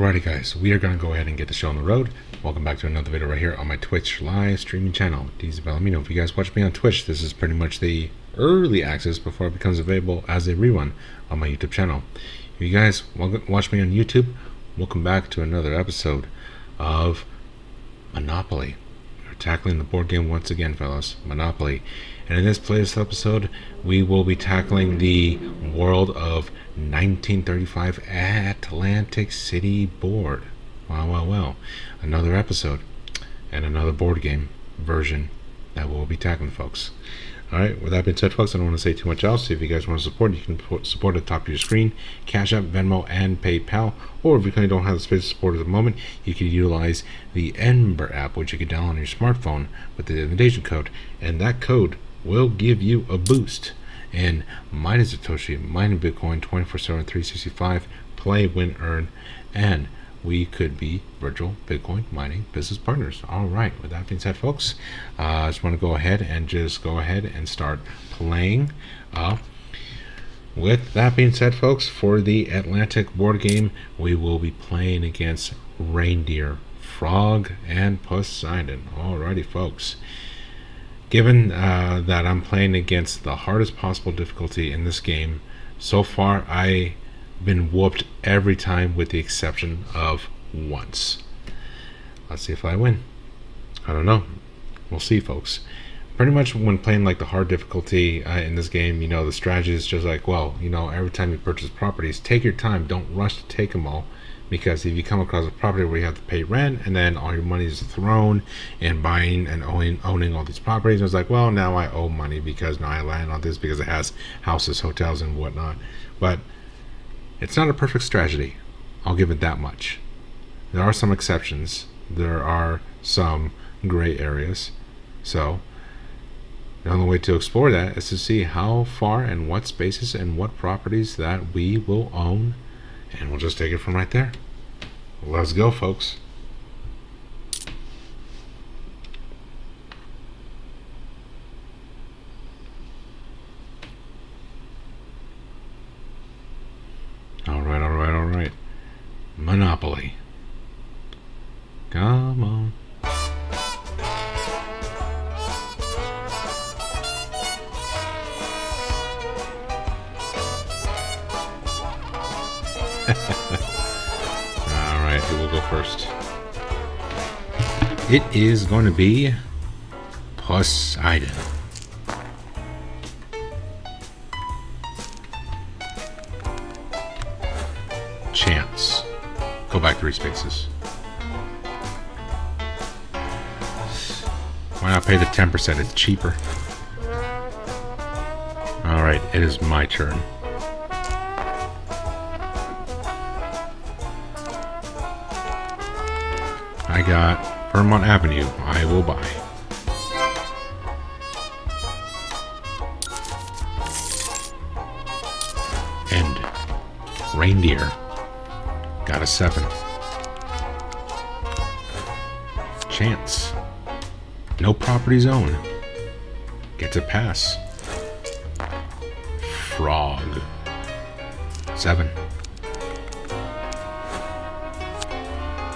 Alrighty guys, we are going to go ahead and get the show on the road. Welcome back to another video right here on my Twitch live streaming channel, DZPalomino. If you guys watch me on Twitch, this is pretty much the early access before it becomes available as a rerun on my YouTube channel. If you guys watch me on YouTube, welcome back to another episode of Monopoly. We're tackling the board game once again, fellas, Monopoly. And in this playlist episode, we will be tackling the world of 1935 Atlantic City board. Well. Another episode and another board game version that we'll be tackling, folks. Alright, with that being said, folks, I don't want to say too much else. If you guys want to support, you can support at the top of your screen. Cash App, Venmo, and PayPal. Or if you kind of don't have the space to support at the moment, you can utilize the Ember app, which you can download on your smartphone with the invitation code. And that code will give you a boost in mining Satoshi, mining Bitcoin 24/7, 365, play, win, earn, and we could be virtual Bitcoin mining business partners. All right, with that being said, folks, I just want to go ahead and start playing. With that being said, folks, for the Atlantic board game, we will be playing against Reindeer, Frog, and Poseidon. Alrighty, folks. Given that I'm playing against the hardest possible difficulty in this game, so far I've been whooped every time with the exception of once. Let's see if I win. I don't know. We'll see, folks. Pretty much when playing like the hard difficulty in this game, you know, the strategy is just like, well, you know, every time you purchase properties, take your time. Don't rush to take them all. Because if you come across a property where you have to pay rent and then all your money is thrown in buying and owning all these properties, it's like, well, now I owe money because now I land on this because it has houses, hotels, and whatnot. But it's not a perfect strategy. I'll give it that much. There are some exceptions. There are some gray areas. So the only way to explore that is to see how far and what spaces and what properties that we will own. And we'll just take it from right there. Let's go, folks. All right. Monopoly. Come on. Alright, who will go first? It is going to be Poseidon. Chance. Go back 3 spaces. Why not pay the 10%? It's cheaper. Alright, it is my turn. I got Vermont Avenue. I will buy. End. Reindeer. Got a 7. Chance. No property zone. Gets a pass. Frog. 7.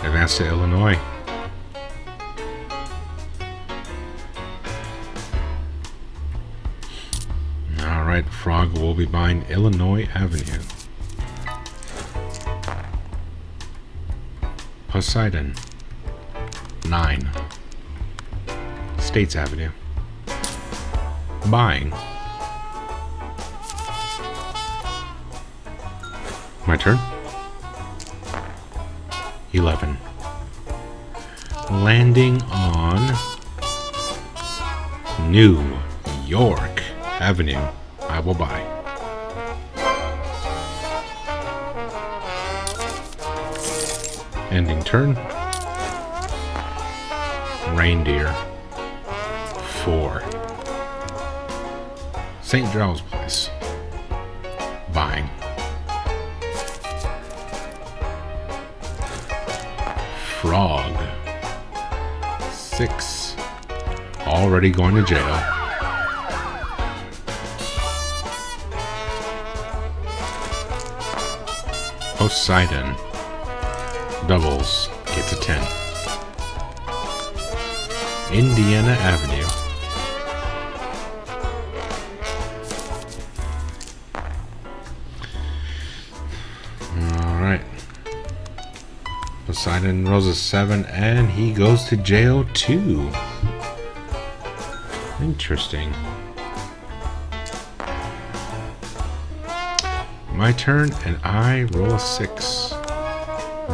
Advance to Illinois. Alright, Frog will be buying Illinois Avenue. Poseidon. 9. States Avenue. Buying. My turn. 11. Landing on New York Avenue. I will buy. Ending turn. Reindeer. 4. St. Giles Place. Buying. Frog. 6. Already going to jail. Poseidon. Doubles gets a 10. Indiana Avenue. Alright. Poseidon rolls a 7 and he goes to jail too. Interesting. My turn and I roll a 6.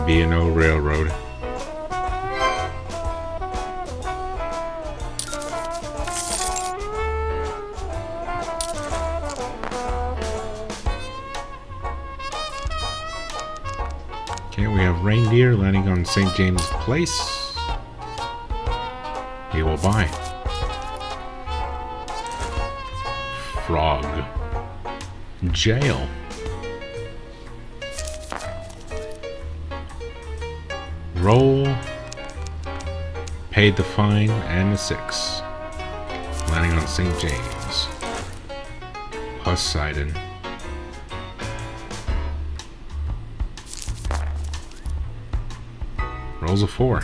B&O Railroad. Okay, we have Reindeer landing on St. James Place. He will buy. Frog. Jail. Roll. Paid the fine and a 6. Landing on St. James. Poseidon. Rolls a 4.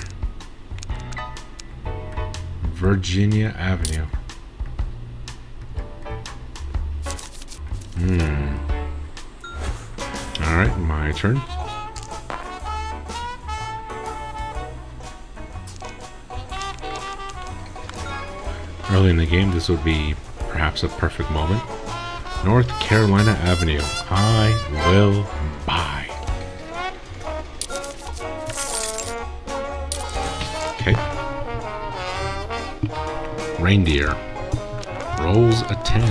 Virginia Avenue. Alright, my turn. Early in the game, this would be perhaps a perfect moment. North Carolina Avenue. I will buy. Okay. Reindeer. Rolls a 10.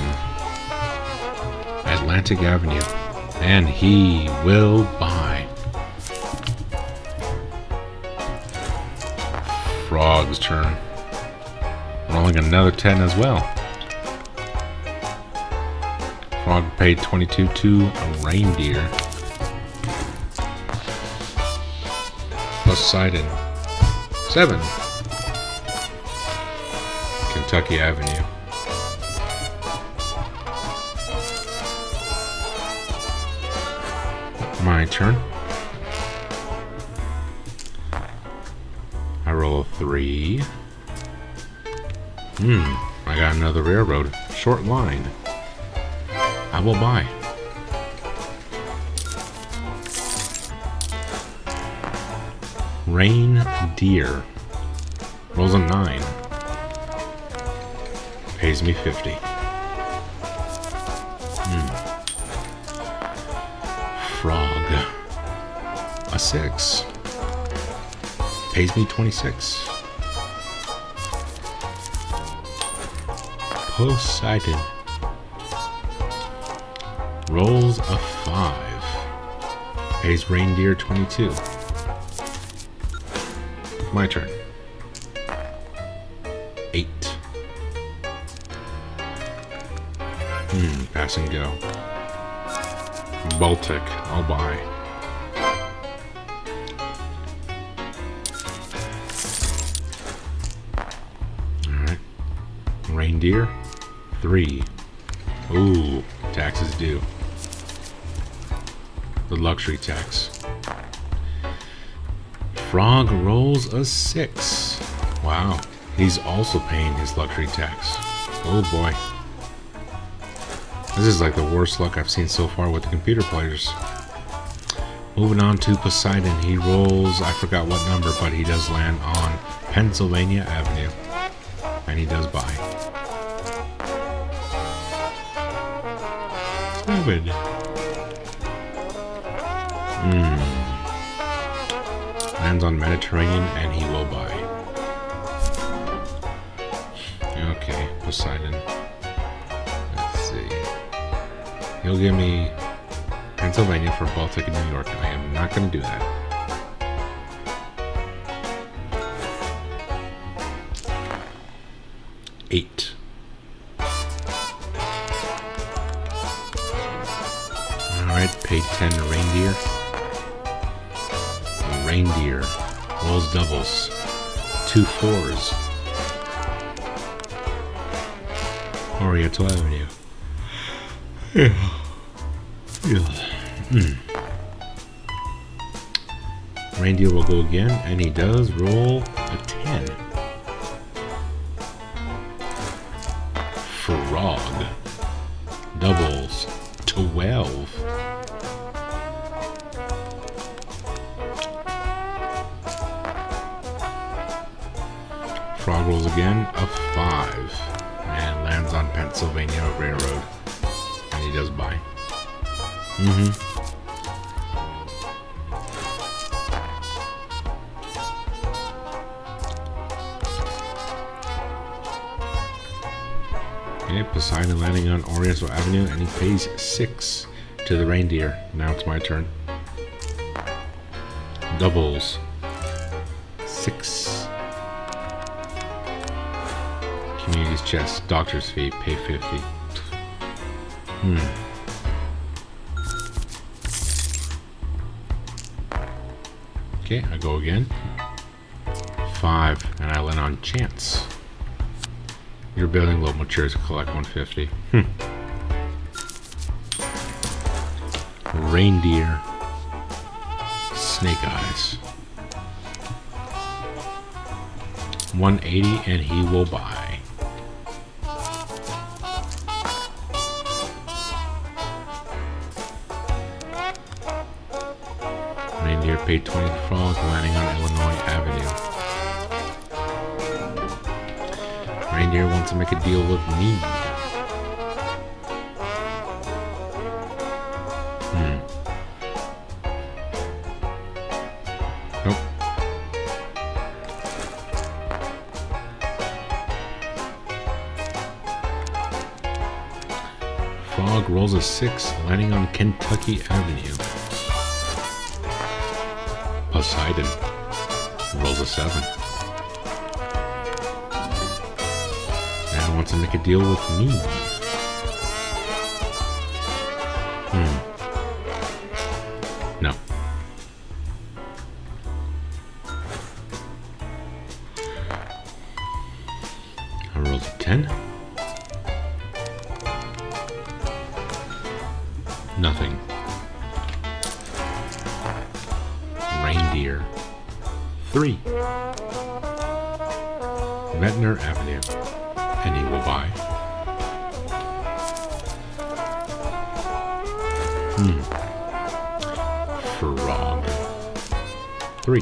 Atlantic Avenue. And he will buy. Frog's turn. Rolling another 10 as well. Frog paid 22 to a Reindeer. Poseidon. 7. Kentucky Avenue. My turn. I roll a 3. I got another railroad. Short line. I will buy. Reindeer. Rolls a 9. Pays me 50. Frog. A 6. Pays me 26. Poseidon. Rolls a 5. Pays Reindeer 22. My turn. 8. Pass and go. Baltic. I'll buy. Alright. Reindeer. 3. Ooh, taxes due. The luxury tax. Frog rolls a 6. Wow, he's also paying his luxury tax. Oh boy. This is like the worst luck I've seen so far with the computer players. Moving on to Poseidon. He rolls, I forgot what number, but he does land on Pennsylvania Avenue. And he does buy. 7. Lands on Mediterranean and he will buy. Okay, Poseidon. Let's see. He'll give me Pennsylvania for Baltic and New York. I am not going to do that. $8. Alright, paid 10 to Reindeer. Reindeer rolls doubles. 2 4s. Oriental Avenue. Reindeer will go again, and he does roll a 10. Frog doubles 12. Frog rolls again, a 5, and lands on Pennsylvania Railroad, and he does buy. Okay, Poseidon landing on Oriental Avenue, and he pays 6 to the reindeer. Now it's my turn. Doubles 6. Community's chest, doctor's fee, pay 50. Okay, I go again. 5, and I land on chance. Your building will mature to collect 150. Reindeer. Snake eyes. 180, and he will buy. Reindeer paid 20 for frog, landing on Illinois Avenue. Reindeer wants to make a deal with me. Nope. Frog rolls a 6, landing on Kentucky Avenue. Poseidon rolls a 7. And wants to make a deal with me. No. I rolled a 10. Nothing. Reindeer 3. Ventnor Avenue, and he will buy. Frog 3.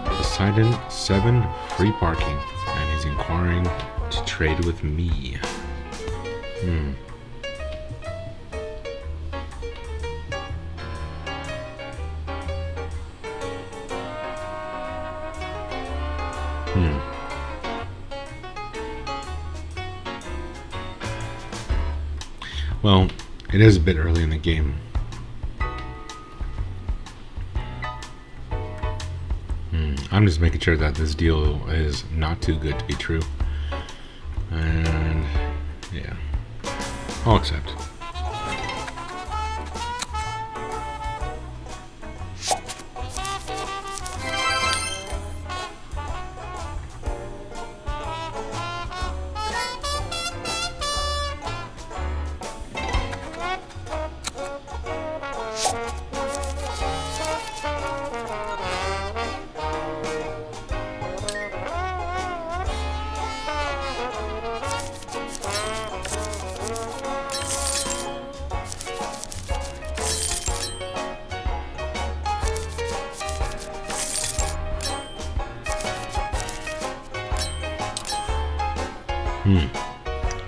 Poseidon 7, free parking, and he's inquiring to trade with me. Well, it is a bit early in the game. I'm just making sure that this deal is not too good to be true. And yeah, I'll accept.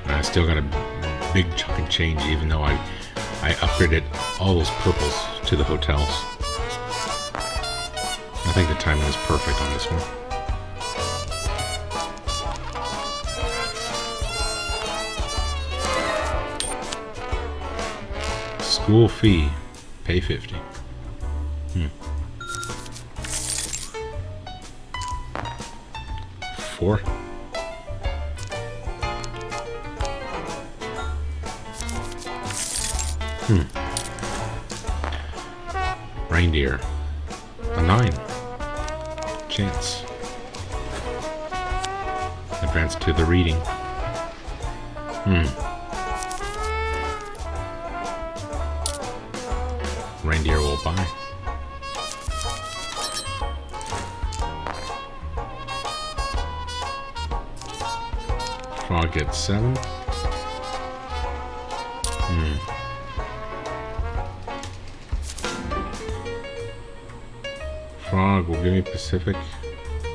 I still got a big chunk of change, even though I upgraded all those purples to the hotels. I think the timing is perfect on this one. School fee, pay 50. 4. Reindeer, a 9. Chance. Advance to the reading. Hmm. Reindeer will buy. Frog gets 7. Frog will give me Pacific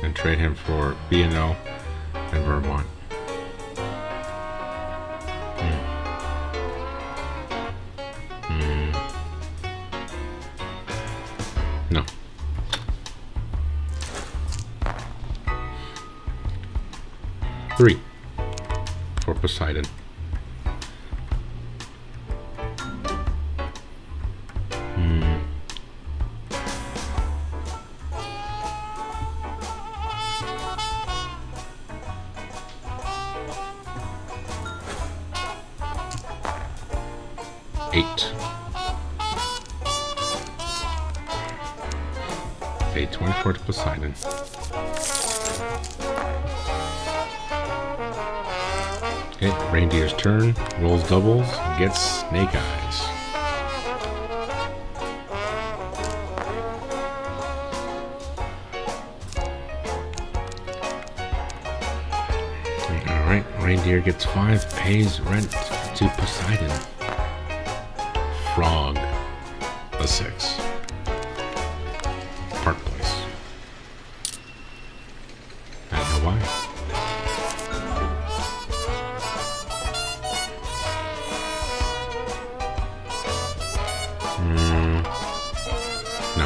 and trade him for B&O and Vermont. No. Three for Poseidon. Eight. Okay, 24 to Poseidon. Okay, Reindeer's turn. Rolls doubles. Gets Snake Eyes. Alright, Reindeer gets 5. Pays rent to Poseidon. Frog, a 6. Park Place. I don't know why. No.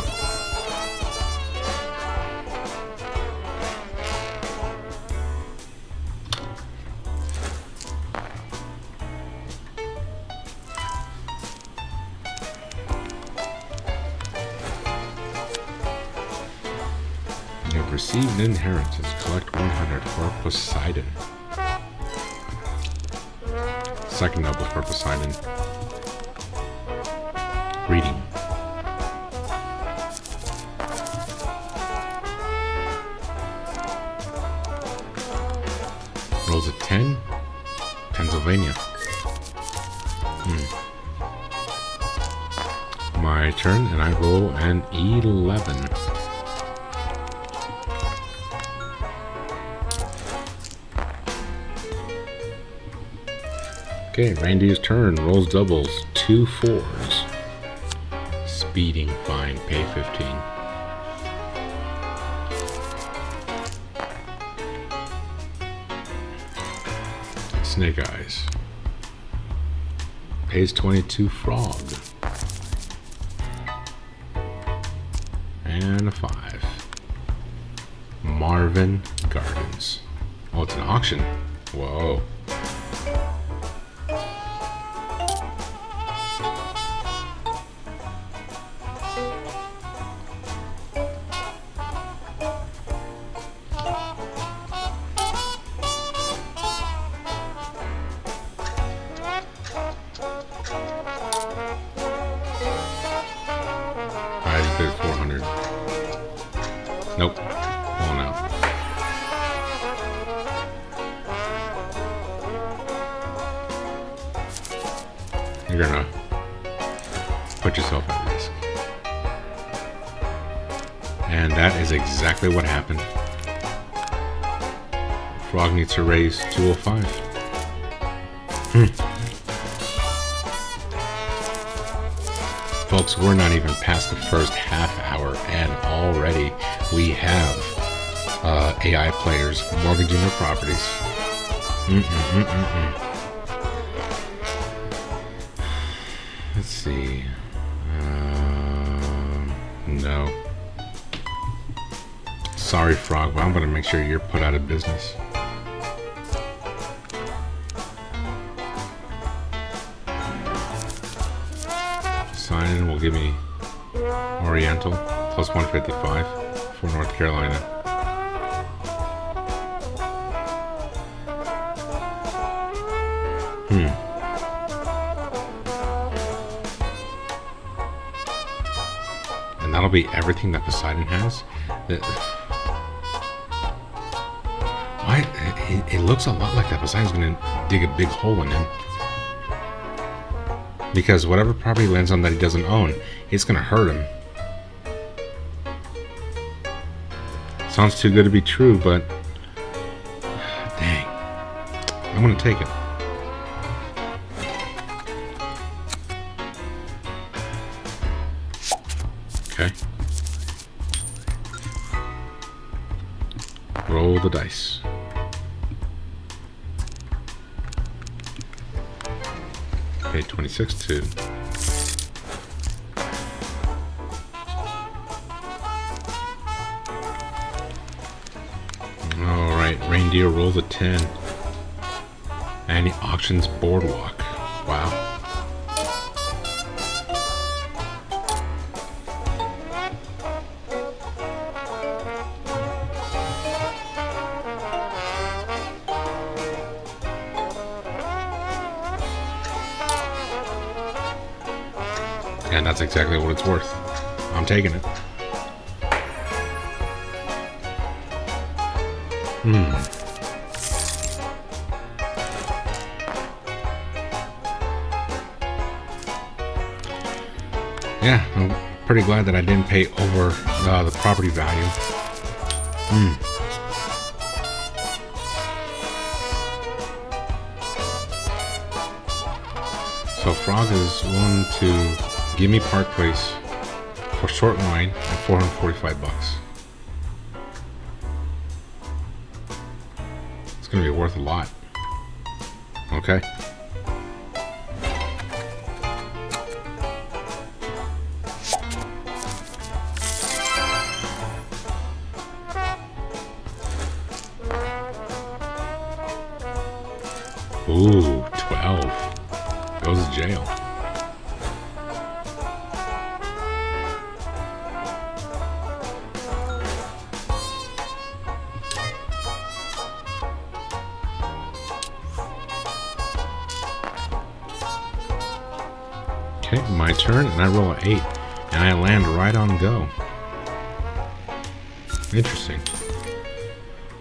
You have received an inheritance. Collect 100 for Poseidon. Second double for Poseidon. Reading. Rolls a 10. Pennsylvania. My turn, and I roll an 11. Okay, Reindeer's turn. Rolls doubles. 2 4s. Speeding fine. Pay 15. Snake Eyes. Pays 22. Frog. And a 5. Marvin Gardens. Oh, it's an auction. Whoa. I bid 400. Nope. Pulling out. You're gonna put yourself at risk. And that is exactly what happened. Frog needs to raise 205. Folks, we're not even past the first half hour, and already we have AI players mortgaging their properties. Let's see. No. Sorry, Frog, but I'm going to make sure you're put out of business. Sign will give me Oriental plus 155 for North Carolina. And that'll be everything that Poseidon has. Why? It looks a lot like that Poseidon's going to dig a big hole in him. Because whatever property lands on that he doesn't own, it's going to hurt him. Sounds too good to be true, but... Dang. I'm going to take it. Okay. Roll the dice. Okay, 26 2. Alright, reindeer rolls a 10. And he auctions boardwalk. Wow. And that's exactly what it's worth. I'm taking it. Yeah, I'm pretty glad that I didn't pay over the property value. So Frog is willing to give me Park Place for short line at $445. It's gonna be worth a lot. Okay. Ooh, 12. Goes to jail. Okay, my turn, and I roll an 8, and I land right on go. Interesting.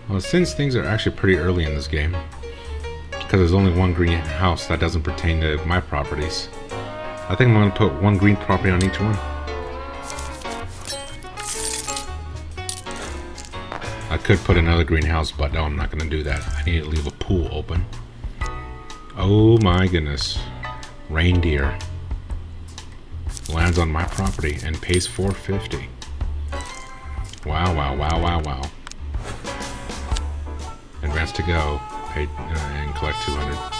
Well, since things are actually pretty early in this game, because there's only one green house that doesn't pertain to my properties, I think I'm going to put one green property on each one. I could put another greenhouse, but no, I'm not going to do that. I need to leave a pool open. Oh my goodness. Reindeer lands on my property and pays $450. Wow, wow, wow, wow, wow. Advance to go. Pay and collect $200.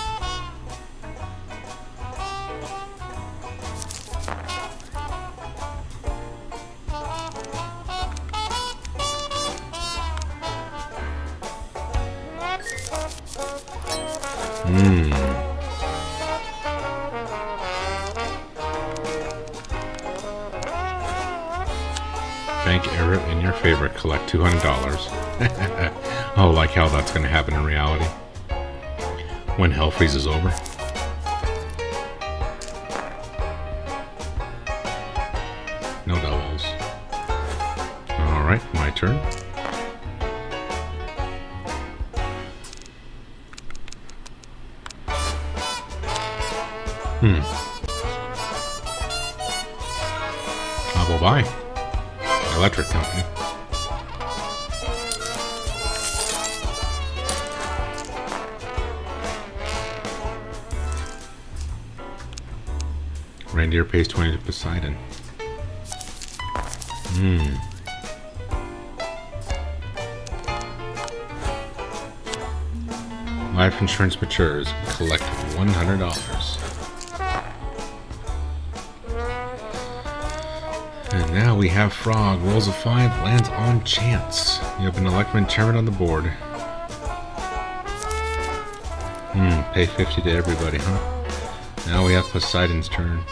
Bank error in your favor. Collect $200. Oh, like how that's going to happen in reality. When hell freezes over. No doubles. Alright, my turn. I'll go buy. Electric company. Reindeer pays 20 to Poseidon. Life insurance matures. Collect $100. And now we have Frog. Rolls a 5, lands on chance. You have been elected chairman on the board. Pay 50 to everybody, huh? Now we have Poseidon's turn.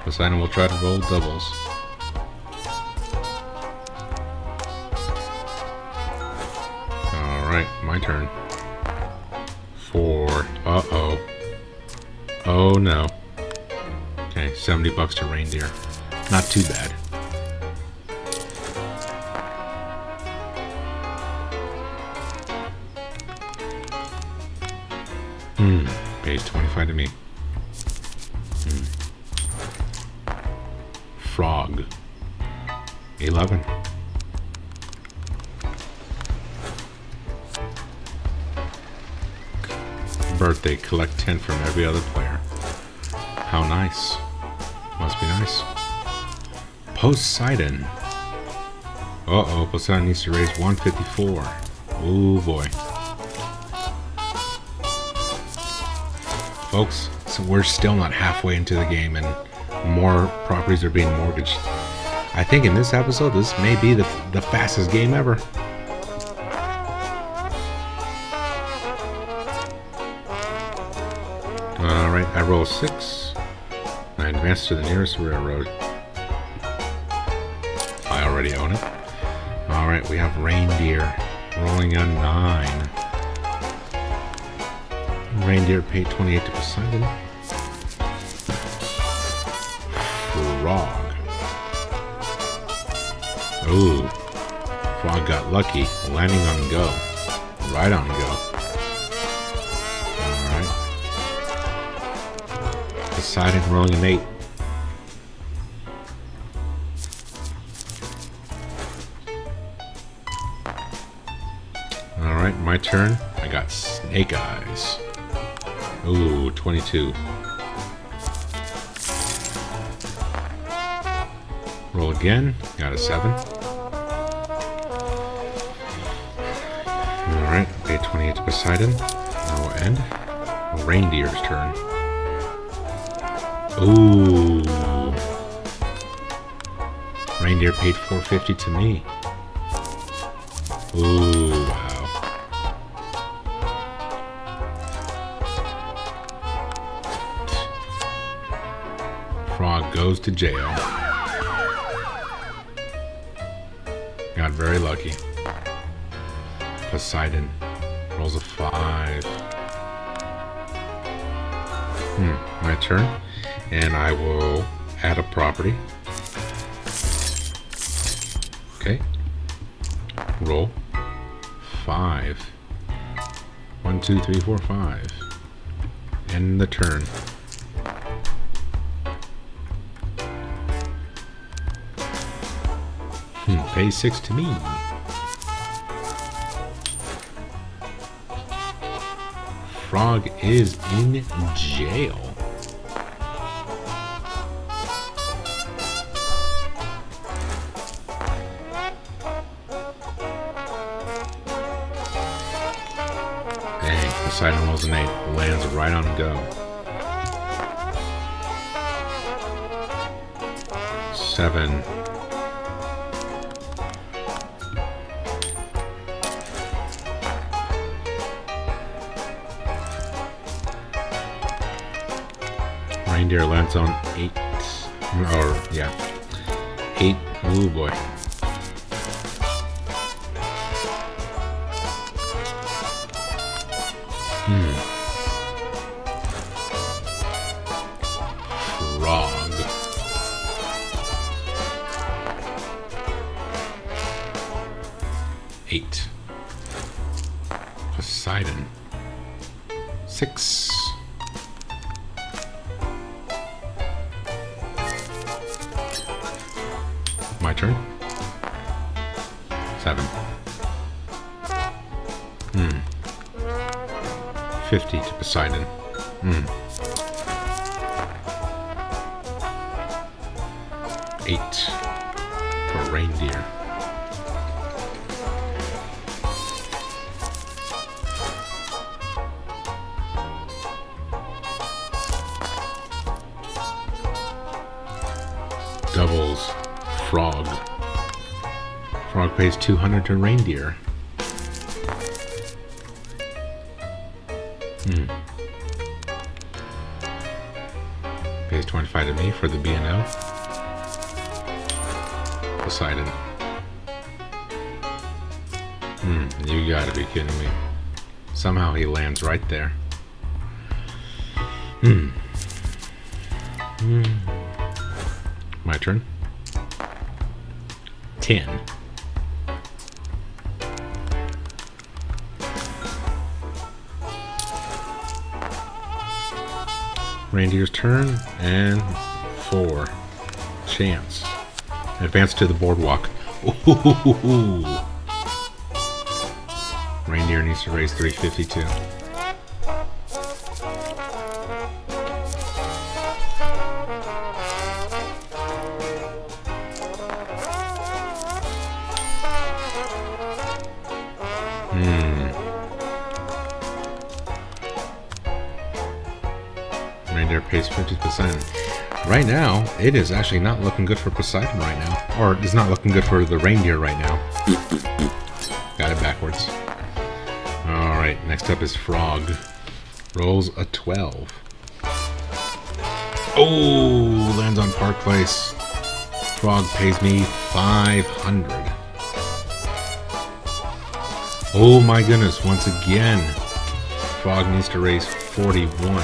Poseidon will try to roll doubles. Alright, my turn. 4. Uh-oh. Oh no. Okay, $70 to reindeer. Not too bad. Pays 25 to me. Frog. 11. Birthday. Collect 10 from every other player. How nice. Must be nice. Poseidon. Uh-oh. Poseidon needs to raise 154. Oh boy. Folks, so we're still not halfway into the game and more properties are being mortgaged. I think in this episode, this may be the fastest game ever. Alright, I roll 6. I advance to the nearest railroad. I already own it. Alright, we have reindeer. Rolling a 9. Reindeer paid 28 to Poseidon. Frog. Ooh. Frog got lucky, landing on go. Right on go. Alright. Poseidon rolling an 8. Alright, my turn. I got snake eyes. Ooh, 22. Roll again. Got a 7. Alright, pay 28 to Poseidon. Now we'll end. Reindeer's turn. Ooh. Reindeer paid 450 to me. Ooh, wow. Frog goes to jail. Got very lucky. Poseidon rolls a 5. My turn. And I will add a property. Okay. Roll 5. 1, 2, 3, 4, 5. End the turn. Pay 6 to me. Frog is in jail. Dang, Poseidon rolls an 8. Lands right on go. 7. Reindeer lands on 8. Or, yeah. 8. Ooh, boy. Frog. Eight. Poseidon. 6. My turn. 7. 50 to Poseidon. 8 for reindeer. Doubles. Frog. Frog pays 200 to reindeer. Pays 25 to me for the B&O. Poseidon. You gotta be kidding me. Somehow he lands right there. My turn. 10. Reindeer's turn, and 4. Chance. Advance to the boardwalk. Ooh. Reindeer needs to raise 352. Reindeer pays 50%. Right now, it is actually not looking good for Poseidon right now. Or it's not looking good for the reindeer right now. Got it backwards. Alright, next up is Frog. Rolls a 12. Oh, lands on Park Place. Frog pays me 500. Oh my goodness, once again, Frog needs to raise 41.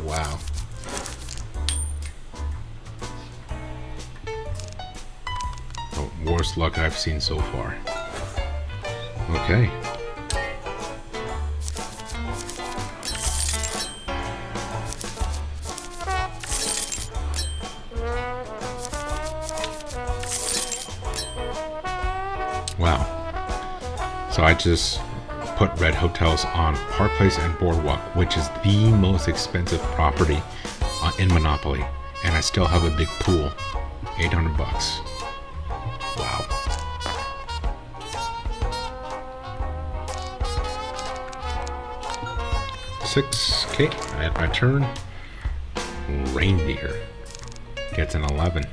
Wow. The worst luck I've seen so far. Okay. Wow. So I just put red hotels on Park Place and Boardwalk, which is the most expensive property in Monopoly, and I still have a big pool. 800 bucks. Wow. $6K at my turn. Reindeer gets an 11.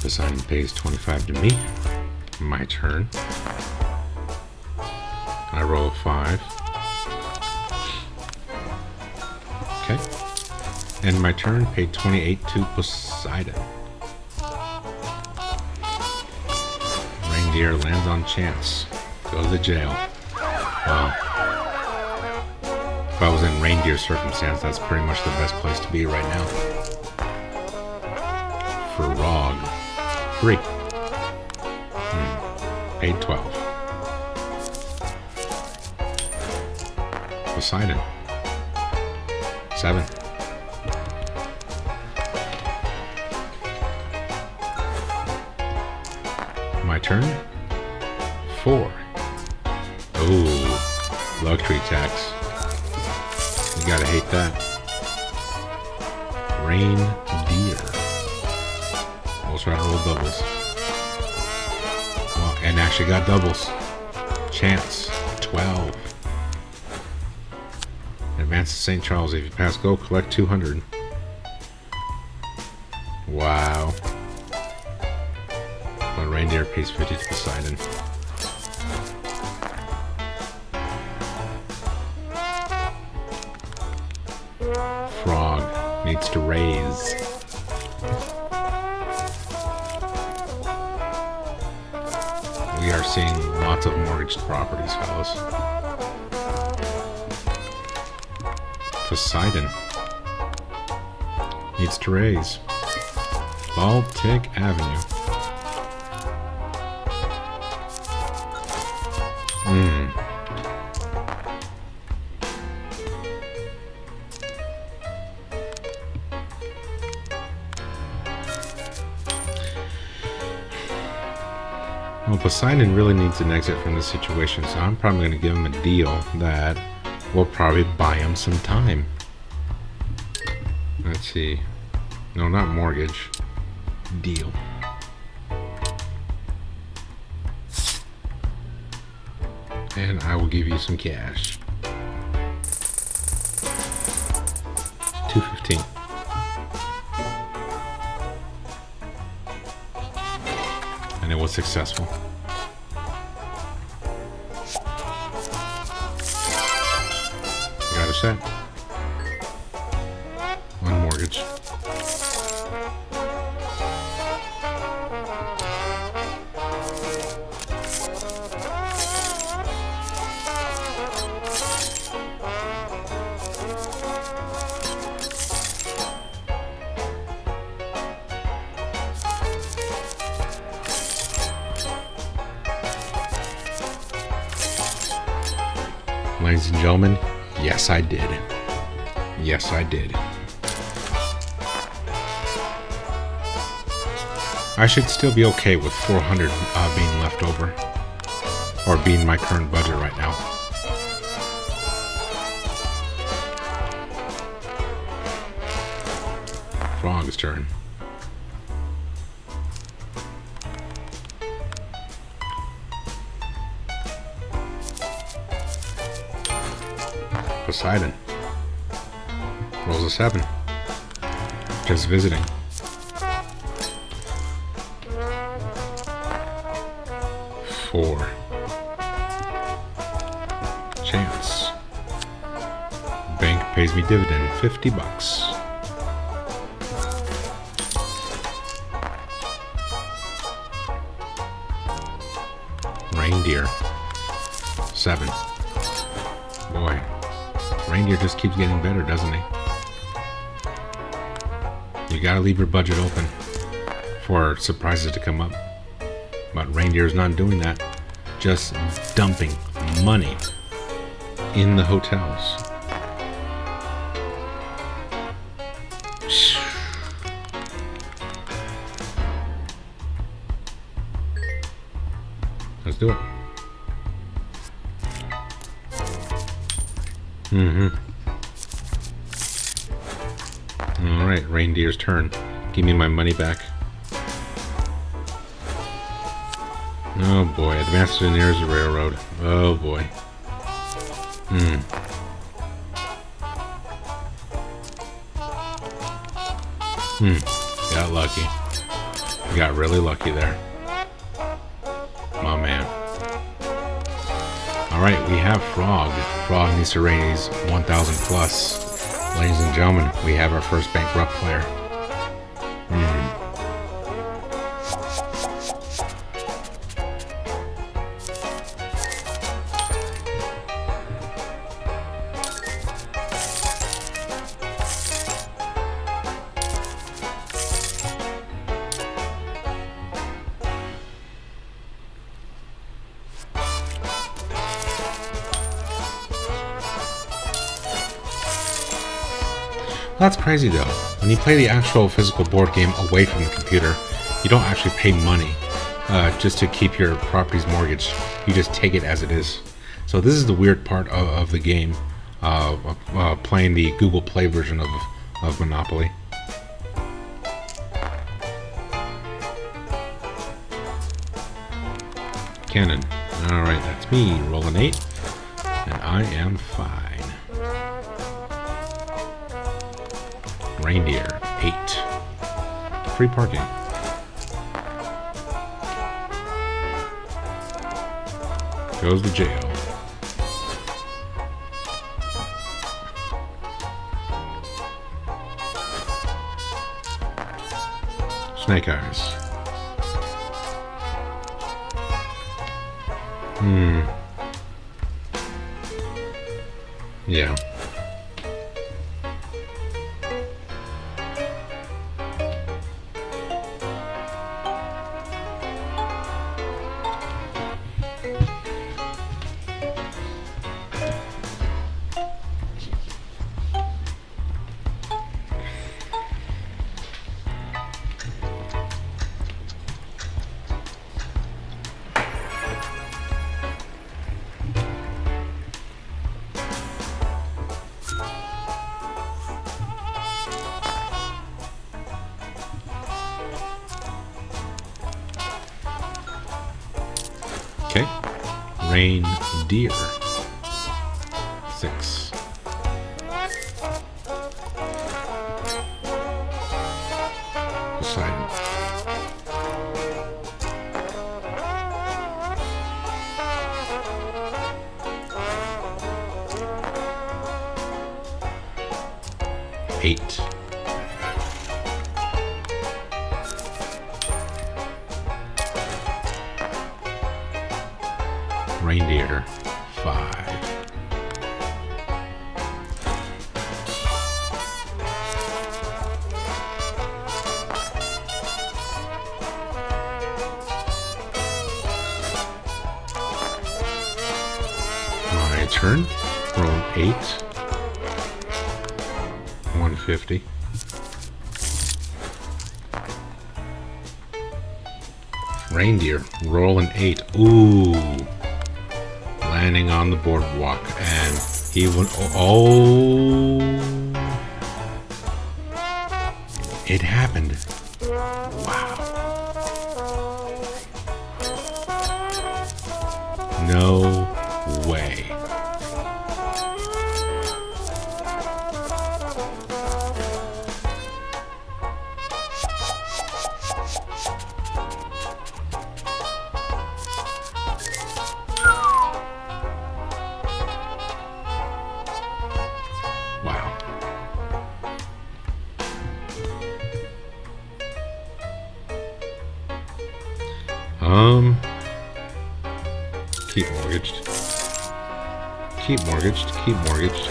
Poseidon pays 25 to me. My turn. I roll a 5. Okay. And my turn, paid 28 to Poseidon. Reindeer lands on chance. Goes to jail. Wow. If I was in reindeer circumstance, that's pretty much the best place to be right now. Frog. 3. Paid 12. Poseidon. 7. My turn. 4. Oh, luxury tax. You gotta hate that. Reindeer. We'll try to roll doubles. Well, and actually got doubles. Chance. 12. Advance to St. Charles. If you pass go, collect 200. Wow. But reindeer pays 50 to Poseidon. Frog needs to raise. We are seeing lots of mortgaged properties, fellas. Poseidon needs to raise. Baltic Avenue. Well, Poseidon really needs an exit from this situation, so I'm probably going to give him a deal that will probably buy him some time. Let's see. No, not mortgage. Deal. And I will give you some cash. 215. And it was successful. Got a set. One mortgage. Ladies and gentlemen, yes I did. Yes I did. I should still be okay with 400 being left over, or being my current budget right now. Frog's turn. Poseidon rolls a 7. Just visiting. Four. Chance. Bank pays me dividend, $50. Reindeer. 7. Boy. Reindeer just keeps getting better, doesn't he? You gotta leave your budget open for surprises to come up. But Reindeer's not doing that. Just dumping money in the hotels. Let's do it. Alright, Reindeer's turn. Give me my money back. Oh boy, advanced engineers a railroad. Oh boy. Got lucky. Got really lucky there. My man. Alright, we have Frog. Frog needs to raise 1,000 plus. Ladies and gentlemen, we have our first Bankrupt player. That's crazy though. When you play the actual physical board game away from the computer, you don't actually pay money just to keep your properties mortgaged. You just take it as it is. So this is the weird part of the game, playing the Google Play version of Monopoly. Cannon. Alright, that's me. Roll an 8. And I am fine. Reindeer, 8. Free parking. Goes to jail. Snake eyes. Yeah. Okay. Reindeer. 6. Poseidon. Eight. Reindeer, 5. My turn. Roll an 8. 150. Reindeer. Roll an 8. Ooh. Landing on the boardwalk. And he went... Oh. It happened. Wow. No way. Wow. Keep mortgaged. Keep mortgaged. Keep mortgaged.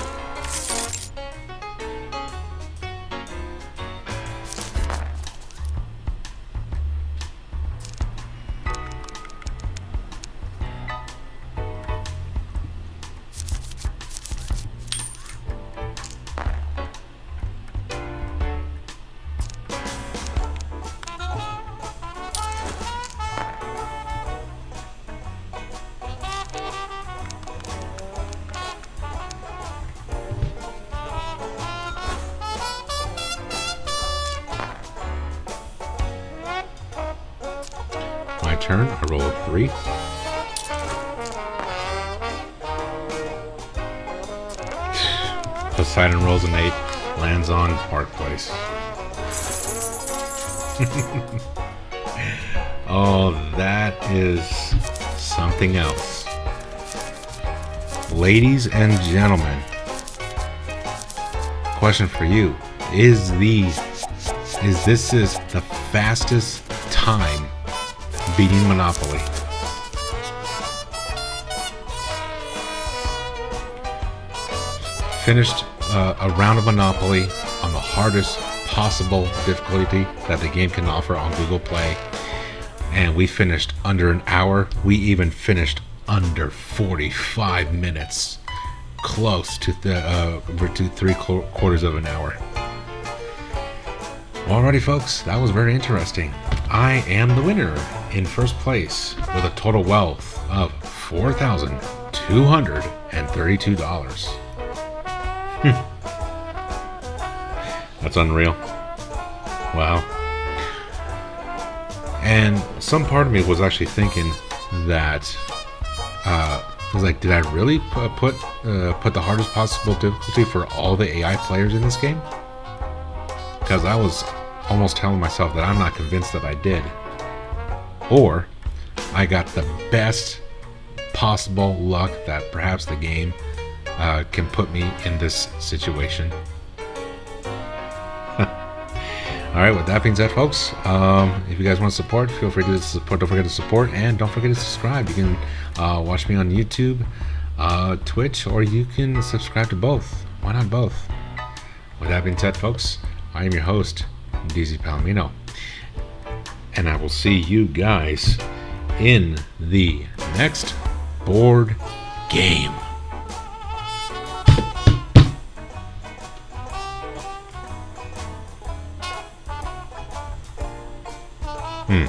My turn. I roll a 3. Poseidon rolls an 8. Lands on Park Place. Oh, that is something else. Ladies and gentlemen, question for you. Is this the fastest time beating Monopoly? Finished a round of Monopoly on the hardest possible difficulty that the game can offer on Google Play, and we finished under an hour. We even finished under 45 minutes, close to the 3/4 of an hour. Alrighty, folks, that was very interesting. I am the winner in first place with a total wealth of $4,232. That's unreal. Wow. And some part of me was actually thinking that I was like, did I really put the hardest possible difficulty for all the AI players in this game? Because I was almost telling myself that I'm not convinced that I did. Or I got the best possible luck that perhaps the game can put me in this situation. Alright, with that being said, folks, if you guys want to support, feel free to support. Don't forget to support, and don't forget to subscribe. You can watch me on YouTube, Twitch, or you can subscribe to both. Why not both? With that being said, folks, I am your host, DZPalomino, and I will see you guys in the next board game. Hmm.